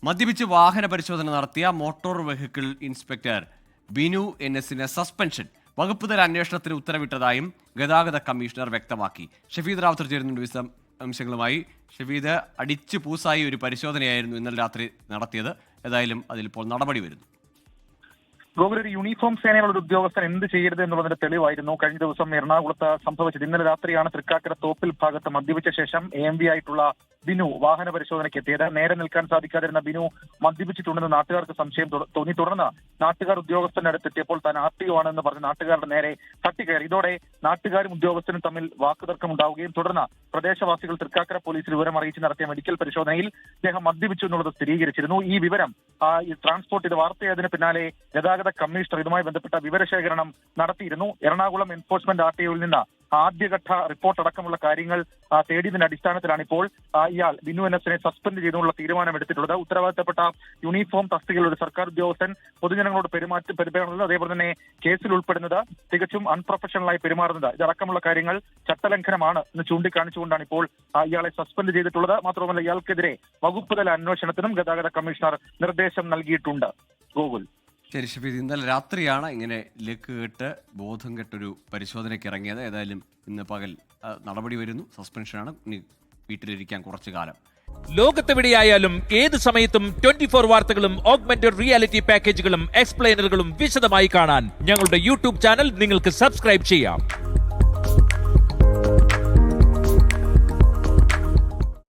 മദ്യപിച്ച് വാഹന പരിശോധന നടത്തിയ മോട്ടോർ വെഹിക്കിൾ ഇൻസ്പെക്ടർ ബിനു എൻ.എസിന് സസ്പെൻഷൻ വകുപ്പുതല അന്വേഷണത്തിന് ഉത്തരവിട്ടതായും ഗതാഗത കമ്മീഷണർ വ്യക്തമാക്കി. ഷഫീദ് റാവുത്തർ ചേരുന്നുണ്ട് വിശദാംശങ്ങളുമായി. ഷഫീദ്, അടിച്ചു പൂസായി ഒരു പരിശോധനയായിരുന്നു ഇന്നലെ രാത്രി നടത്തിയത്. ഏതായാലും അതിലിപ്പോൾ നടപടി വരുന്നു. ഗോകുൽ, ഒരു യൂണിഫോം സേനയുള്ള ഒരു ഉദ്യോഗസ്ഥൻ എന്ത് ചെയ്യരുത് എന്നുള്ളതിന്റെ തെളിവായിരുന്നു കഴിഞ്ഞ ദിവസം എറണാകുളത്ത് സംഭവിച്ചത്. ഇന്നലെ രാത്രിയാണ് തൃക്കാക്കര തോപ്പിൽ ഭാഗത്ത് മദ്യപിച്ച ശേഷം AMV ആയിട്ടുള്ള ബിനു വാഹന പരിശോധനയ്ക്ക് എത്തിയത്. നേരെ നിൽക്കാൻ സാധിക്കാതിരുന്ന ബിനു മദ്യപിച്ചിട്ടുണ്ടെന്ന് നാട്ടുകാർക്ക് സംശയം തോന്നി. തുടർന്ന് നാട്ടുകാർ ഉദ്യോഗസ്ഥന്റെ അടുത്തെത്തിയപ്പോൾ താൻ RTO ആണെന്ന് പറഞ്ഞ് നാട്ടുകാരുടെ നേരെ തട്ടിക്കയറി. ഇതോടെ നാട്ടുകാരും ഉദ്യോഗസ്ഥനും തമ്മിൽ വാക്കുതർക്കം ഉണ്ടാവുകയും തുടർന്ന് പ്രദേശവാസികൾ തൃക്കാക്കര പോലീസിൽ വിവരം അറിയിച്ച് നടത്തിയ മെഡിക്കൽ പരിശോധനയിൽ അദ്ദേഹം മദ്യപിച്ചു എന്നുള്ളത് സ്ഥിരീകരിച്ചിരുന്നു. ഈ വിവരം ട്രാൻസ്പോർട്ട് ഇത് വാർത്തയായതിനു പിന്നാലെ ഗതാഗത കമ്മീഷണർ ഇതുമായി ബന്ധപ്പെട്ട വിവരശേഖരണം നടത്തിയിരുന്നു. എറണാകുളം എൻഫോഴ്സ്മെന്റ് RTOയിൽ നിന്ന് ആദ്യഘട്ട റിപ്പോർട്ട് അടക്കമുള്ള കാര്യങ്ങൾ തേടിയതിന്റെ അടിസ്ഥാനത്തിലാണ് ഇപ്പോൾ ഇയാൾ ബിനു എൻ.എസിനെ സസ്പെൻഡ് ചെയ്തുകൊണ്ടുള്ള തീരുമാനമെടുത്തിട്ടുള്ളത്. ഉത്തരവാദിത്തപ്പെട്ട യൂണിഫോം തസ്തികയിൽ ഒരു സർക്കാർ ഉദ്യോഗസ്ഥൻ പൊതുജനങ്ങളോട് പെരുമാറുന്നത്, അതേപോലെ തന്നെ കേസിൽ ഉൾപ്പെടുന്നത് തികച്ചും അൺപ്രൊഫഷണലായി പെരുമാറുന്നത്, ഇതടക്കമുള്ള കാര്യങ്ങൾ ചട്ടലംഘനമാണ് എന്ന് ചൂണ്ടിക്കാണിച്ചുകൊണ്ടാണ് ഇപ്പോൾ ഇയാളെ സസ്പെൻഡ് ചെയ്തിട്ടുള്ളത്. മാത്രമല്ല, ഇയാൾക്കെതിരെ വകുപ്പുതല അന്വേഷണത്തിനും ഗതാഗത കമ്മീഷണർ നിർദ്ദേശം നൽകിയിട്ടുണ്ട്. ഗോകുൽ, ശരി ഷഫീദ്, ഇന്നലെ രാത്രിയാണ് ഇങ്ങനെ ലക്ക് കെട്ട് ബോധം കെട്ടൊരു പരിശോധനയ്ക്ക് ഇറങ്ങിയത്. ഏതായാലും ഇന്ന് പകൽ നടപടി വരുന്നു. സസ്പെൻഷനാണ്. ഇനി വീട്ടിലിരിക്കാൻ കുറച്ചു കാലം. ലോകത്തെവിടെയായാലും ഏത് സമയത്തും 24 വാർത്തകളും ഓഗ്മെന്റഡ് റിയാലിറ്റി പാക്കേജുകളും എക്സ്പ്ലെയിനറുകളും വിശദമായി കാണാൻ ഞങ്ങളുടെ YouTube ചാനൽ നിങ്ങൾക്ക് സബ്സ്ക്രൈബ് ചെയ്യാം.